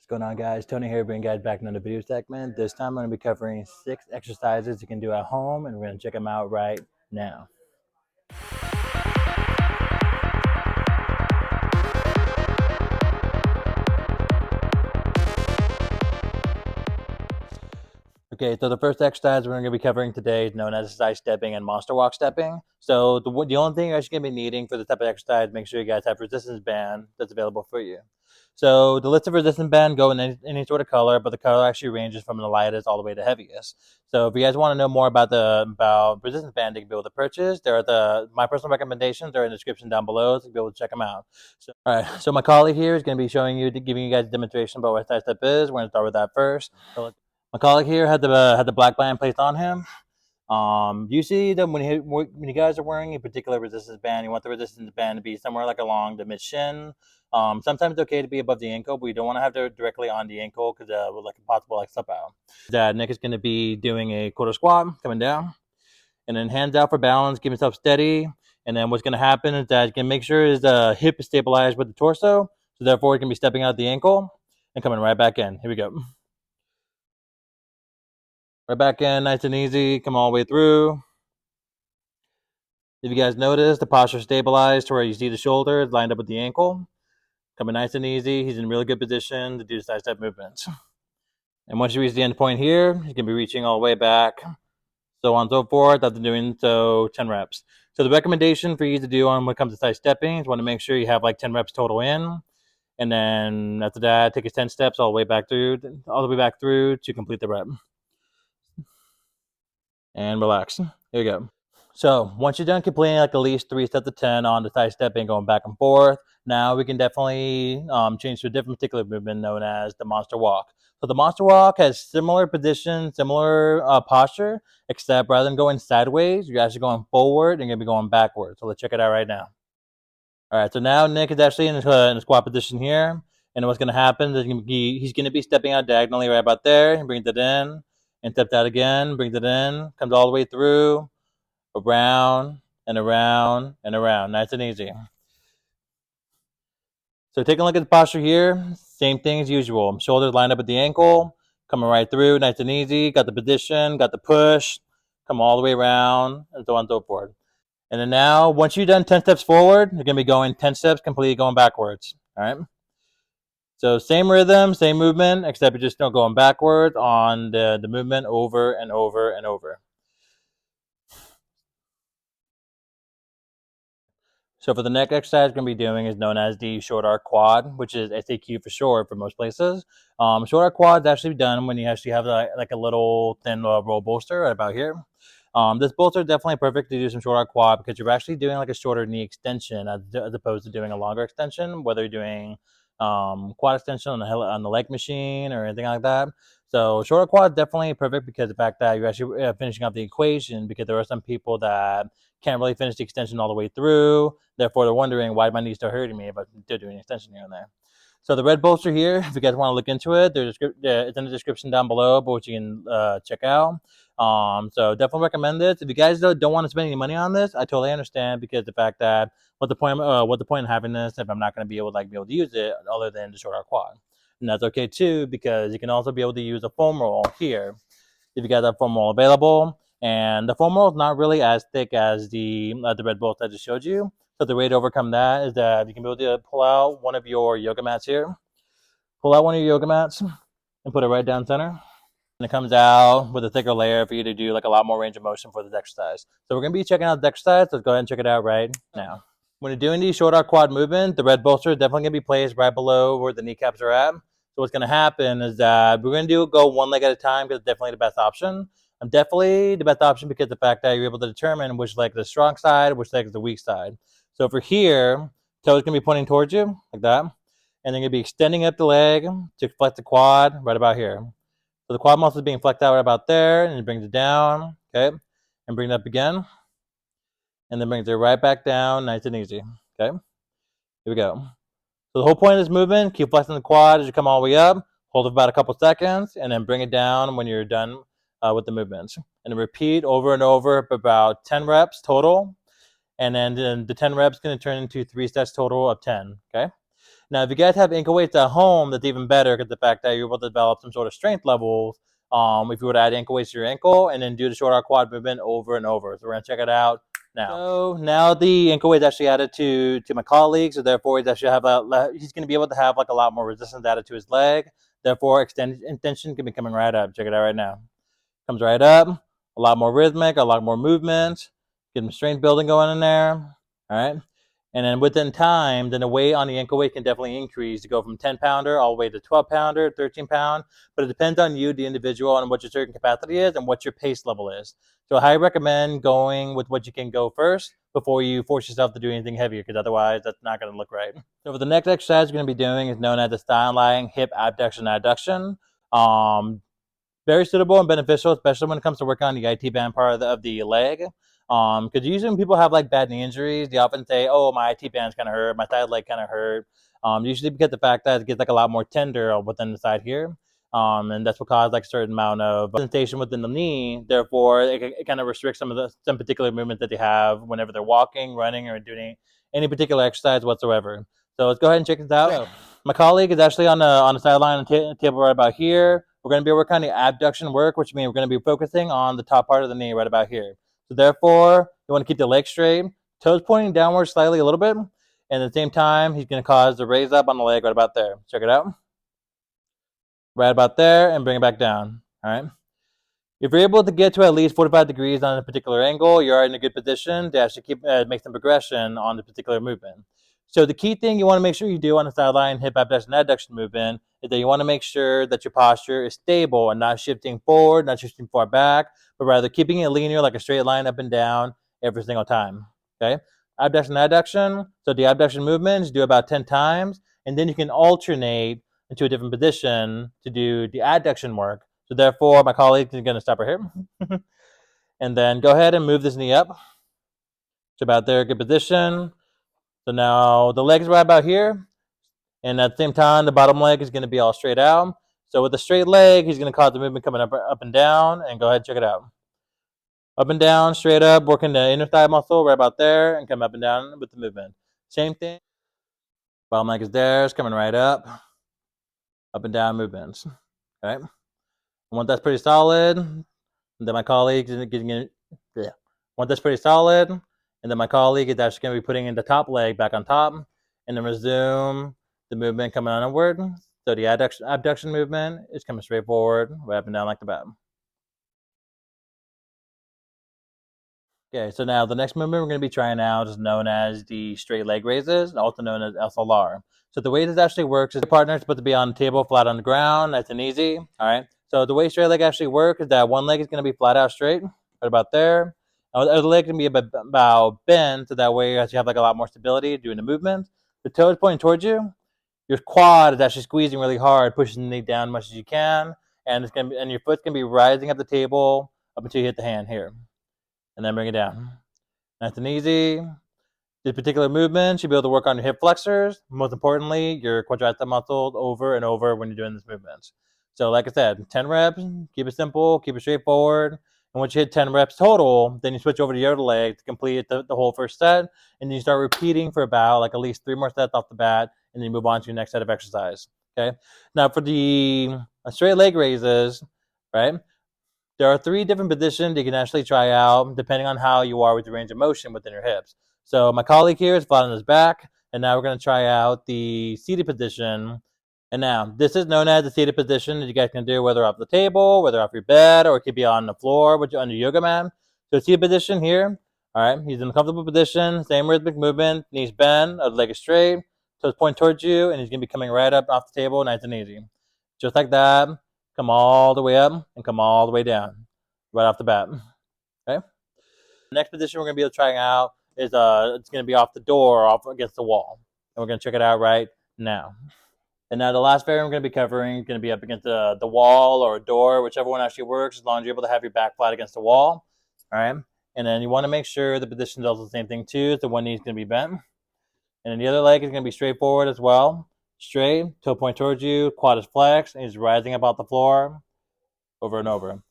What's going on, guys? Tony here, bringing you guys back another video segment. This time I'm going to be covering 6 exercises you can do at home, and we're going to check them out right now. Okay, so the first exercise we're going to be covering today is known as sidestepping and monster walk stepping. So the only thing you're actually going to be needing for this type of exercise, make sure you guys have resistance band that's available for you. So the list of resistance band go in any sort of color, but the color actually ranges from the lightest all the way to heaviest. So if you guys want to know more about resistance band you can be able to purchase, my personal recommendations are in the description down below, so you'll be able to check them out. So, all right, so my colleague here is going to be giving you guys a demonstration about what sidestep is. We're going to start with that first. So my colleague here had the black band placed on him. You see that when you guys are wearing a particular resistance band, you want the resistance band to be somewhere like along the mid shin. Sometimes it's okay to be above the ankle, but you don't want to have it directly on the ankle because with like a possible like slip out. Nick is going to be doing a quarter squat, coming down, and then hands out for balance, keep himself steady. And then what's going to happen is that you can make sure his hip is stabilized with the torso, so therefore he can be stepping out the ankle and coming right back in. Here we go. Right back in, nice and easy. Come all the way through. If you guys notice, the posture stabilized to where you see the shoulder lined up with the ankle. Coming nice and easy. He's in really good position to do the side step movements. And once you reach the end point here, you can be reaching all the way back, so on and so forth, after doing 10 reps. So the recommendation for you to do when it comes to side stepping is you want to make sure you have like 10 reps total in. And then after that, take your 10 steps all the way back through to complete the rep. And relax. Here we go. So once you're done completing like at least 3 sets of 10 on the side stepping, going back and forth, now we can definitely change to a different particular movement known as the monster walk. So the monster walk has similar position, similar posture, except rather than going sideways, you're actually going forward and you're going to be going backwards. So let's check it out right now. All right, so now Nick is actually in the squat position here. And what's going to happen is he's going to be stepping out diagonally right about there. He brings it in and steps out again, brings it in, comes all the way through, around and around and around. Nice and easy. So taking a look at the posture here, same thing as usual. Shoulders lined up at the ankle, coming right through, nice and easy. Got the position, got the push, come all the way around, and so on and so forth. And then now, once you've done 10 steps forward, you're going to be going 10 steps completely going backwards. All right? So same rhythm, same movement, except you're just going backwards on the movement over and over and over. So for the next exercise we're going to be doing is known as the short arc quad, which is SAQ for short for most places. Short arc quad is actually done when you actually have like a little thin roll bolster right about here. This bolster is definitely perfect to do some short arc quad because you're actually doing like a shorter knee extension as opposed to doing a longer extension, whether you're doing quad extension on the leg machine or anything like that. So shorter quad is definitely perfect because the fact that you're actually finishing up the equation, because there are some people that can't really finish the extension all the way through. Therefore, they're wondering why my knees are hurting me, but they're doing an extension here and there. So the red bolster here, if you guys want to look into it, it's in the description down below, but which you can check out. So definitely recommend this. If you guys don't want to spend any money on this, I totally understand, because the fact that what's the point in having this if I'm not going to be able to use it other than the short arc quad? And that's okay too, because you can also be able to use a foam roll here if you guys have foam roll available. And the foam roll is not really as thick as the red bolt I just showed you. So the way to overcome that is that you can be able to pull out one of your yoga mats here. Pull out one of your yoga mats and put it right down center. And it comes out with a thicker layer for you to do like a lot more range of motion for this exercise. So we're going to be checking out the exercise. Let's go ahead and check it out right now. When you're doing these short arc quad movement, the red bolster is definitely going to be placed right below where the kneecaps are at. So what's going to happen is that we're going to go one leg at a time, because it's definitely the best option. Definitely the best option because the fact that you're able to determine which leg is the strong side, which leg is the weak side. So for here, toe is going to be pointing towards you like that. And then you're going to be extending up the leg to flex the quad right about here. So the quad muscle is being flexed out right about there, and it brings it down, okay? And bring it up again. And then brings it right back down, nice and easy, okay? Here we go. So the whole point of this movement, keep flexing the quad as you come all the way up, hold it for about a couple seconds, and then bring it down when you're done with the movements. And then repeat over and over for about 10 reps total. And then the 10 reps is going to turn into 3 sets total of 10, okay? Now, if you guys have ankle weights at home, that's even better because the fact that you're able to develop some sort of strength levels. If you were to add ankle weights to your ankle and then do the short arc quad movement over and over. So we're gonna check it out now. So now the ankle weight is actually added to my colleague, so therefore he's actually he's going to be able to have like a lot more resistance added to his leg. Therefore, extension can be coming right up. Check it out right now. Comes right up, a lot more rhythmic, a lot more movement, get some strength building going in there. All right. And then within time, then the weight on the ankle weight can definitely increase to go from 10-pounder all the way to 12-pounder, 13-pound. But it depends on you, the individual, and what your certain capacity is and what your pace level is. So I highly recommend going with what you can go first before you force yourself to do anything heavier, because otherwise that's not going to look right. So for the next exercise we're going to be doing is known as the Sidelying hip abduction adduction. Very suitable and beneficial, especially when it comes to working on the IT band part of the leg. Because usually when people have like bad knee injuries, they often say, "Oh, my IT band's kind of hurt, my side leg kind of hurt." Usually because the fact that it gets like a lot more tender within the side here, and that's what causes like a certain amount of sensation within the knee. Therefore, it kind of restricts some particular movement that they have whenever they're walking, running, or doing any particular exercise whatsoever. So let's go ahead and check this out. So, my colleague is actually on the sideline on the table right about here. We're going to be working on the abduction work, which means we're going to be focusing on the top part of the knee right about here. So therefore, you want to keep the leg straight, toes pointing downward slightly a little bit, and at the same time, he's going to cause the raise up on the leg right about there. Check it out. Right about there, and bring it back down. All right. If you're able to get to at least 45 degrees on a particular angle, you're in a good position to actually make some progression on the particular movement. So the key thing you want to make sure you do on the sideline hip abduction adduction movement is that you want to make sure that your posture is stable and not shifting forward, not shifting far back, but rather keeping it linear like a straight line up and down every single time. Okay? Abduction adduction. So the abduction movements do about 10 times, and then you can alternate into a different position to do the adduction work. So therefore, my colleague is going to stop right here. And then go ahead and move this knee up. It's about there, good position. So now the leg is right about here. And at the same time, the bottom leg is going to be all straight out. So with the straight leg, he's going to cause the movement coming up and down. And go ahead and check it out. Up and down, straight up, working the inner thigh muscle right about there. And come up and down with the movement. Same thing. Bottom leg is there. It's coming right up. Up and down movements. Okay. Once that's pretty solid, and then my colleague is getting it. Yeah. Once that's pretty solid, and then my colleague is actually going to be putting in the top leg back on top, and then resume the movement coming onward. So the abduction movement is coming straight forward, right up and down like the bat. Okay, so now the next movement we're going to be trying out is known as the straight leg raises, also known as SLR. So the way this actually works is your partner is supposed to be on the table, flat on the ground, nice and easy. All right. So the way straight leg actually works is that one leg is going to be flat out straight, right about there. The other leg can be about bent, so that way you actually have like a lot more stability doing the movement. The toes pointing towards you. Your quad is actually squeezing really hard, pushing the knee down as much as you can, and it's going to be, and your foot's going to be rising up the table up until you hit the hand here, and then bring it down. Nice and easy. This particular movement should be able to work on your hip flexors. Most importantly, your quadricep muscles over and over when you're doing this movement. So like I said, 10 reps, keep it simple, keep it straightforward. And once you hit 10 reps total, then you switch over to your other leg to complete the whole first set. And then you start repeating for about like at least 3 more sets off the bat, and then you move on to your next set of exercise. Okay. Now for the straight leg raises, right? There are 3 different positions you can actually try out depending on how you are with your range of motion within your hips. So my colleague here is flat on his back, and now we're going to try out the seated position. And now this is known as the seated position that you guys can do whether off the table, whether off your bed, or it could be on the floor on your yoga mat. So seated position here. All right, he's in a comfortable position, same rhythmic movement, knees bend, other leg is straight, toes point towards you, and he's going to be coming right up off the table, nice and easy. Just like that. Come all the way up and come all the way down right off the bat. Okay. The next position we're going to be trying out is it's going to be off the door or off against the wall. And we're going to check it out right now. And now the last variant we're going to be covering is going to be up against the wall or a door, whichever one actually works, as long as you're able to have your back flat against the wall. All right. And then you want to make sure the position is also the same thing too. So one knee is going to be bent. And then the other leg is going to be straightforward as well. Straight, toe point towards you, quad is flexed, and he's rising up off the floor over and over.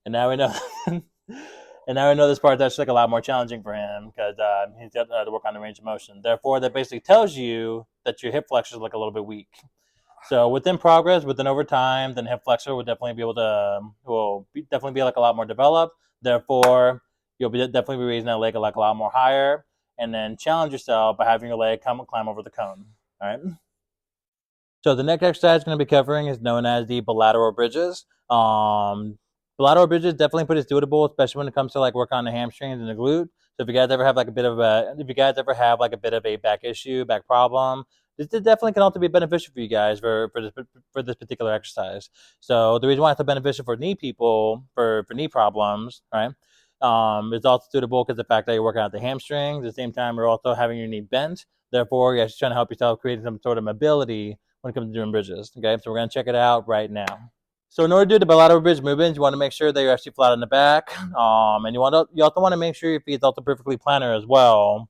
And now we know and now we know this part that's like a lot more challenging for him because he's got to work on the range of motion. Therefore, that basically tells you that your hip flexors look a little bit weak. So within progress, within over time, then hip flexor will definitely be able to definitely be like a lot more developed. Therefore, you'll be definitely be raising that leg like a lot more higher, and then challenge yourself by having your leg climb over the cone. All right. So the next exercise going to be covering is known as the bilateral bridges. Bilateral bridges definitely pretty suitable, especially when it comes to like work on the hamstrings and the glute. So if you guys ever have like a bit of a back issue, back problem, this definitely can also be beneficial for you guys for this particular exercise. So the reason why it's so beneficial for knee people for knee problems, right? It's also suitable because the fact that you're working out the hamstrings, at the same time you're also having your knee bent. Therefore, you're actually trying to help yourself create some sort of mobility when it comes to doing bridges. Okay, so we're going to check it out right now. So in order to do the bilateral bridge movements, you want to make sure that you're actually flat on the back, and you also want to make sure your feet is also perfectly plantar as well.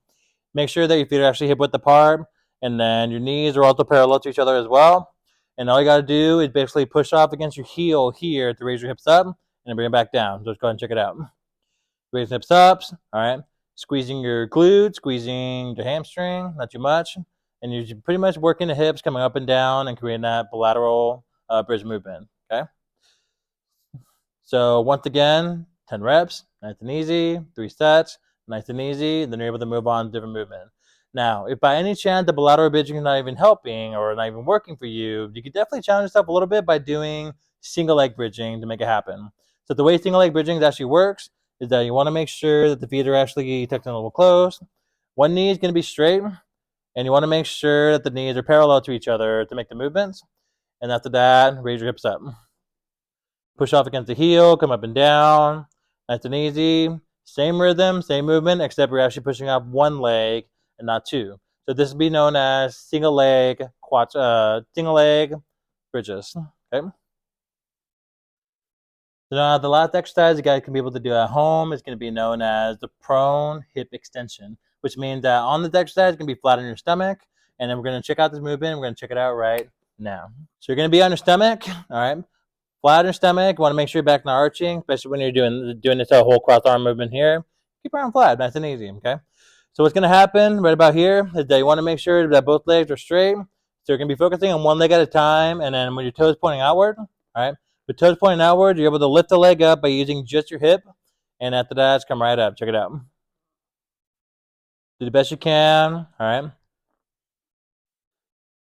Make sure that your feet are actually hip width apart, and then your knees are also parallel to each other as well. And all you got to do is basically push off against your heel here to raise your hips up, and then bring it back down. So let's go ahead and check it out. Raise hips up, all right. Squeezing your glute, squeezing your hamstring, not too much. And you're pretty much working the hips, coming up and down, and creating that bilateral bridge movement, okay? So once again, 10 reps, nice and easy, 3 sets, nice and easy, and then you're able to move on to different movement. Now, if by any chance the bilateral bridging is not even helping or not even working for you, you could definitely challenge yourself a little bit by doing single leg bridging to make it happen. So the way single leg bridging actually works is that you want to make sure that the feet are actually tucked in a little close. One knee is going to be straight, and you want to make sure that the knees are parallel to each other to make the movements. And after that, raise your hips up. Push off against the heel, come up and down. Nice and easy. Same rhythm, same movement, except we're actually pushing off one leg and not two. So this would be known as single leg bridges. Okay. So now the last exercise you guys can be able to do at home is going to be known as the prone hip extension, which means that on this exercise you're going to be flat on your stomach, and then we're going to check out this movement. We're going to check it out right now. So you're going to be on your stomach, all right? Flat on your stomach. You want to make sure your back's not arching, especially when you're doing this whole cross arm movement here. Keep your arm flat, nice and easy, okay? So what's going to happen right about here is that you want to make sure that both legs are straight. So you're going to be focusing on one leg at a time, and then when your toes pointing outward, all right? With toes pointing outward, you're able to lift the leg up by using just your hip, and after that, just come right up. Check it out. Do the best you can, all right?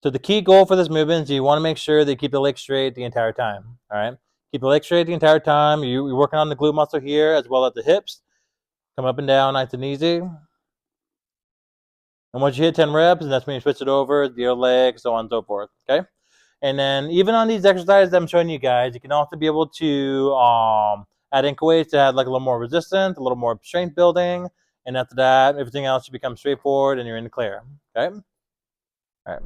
So the key goal for this movement is you want to make sure that you keep the leg straight the entire time, all right? Keep the leg straight the entire time. You're working on the glute muscle here as well as the hips. Come up and down, nice and easy. And once you hit 10 reps, that's when you switch it over, the other leg, so on and so forth, okay? And then even on these exercises I'm showing you guys, you can also be able to add ankle weights to add like a little more resistance, a little more strength building. And after that, everything else should become straightforward and you're in the clear, okay? All right.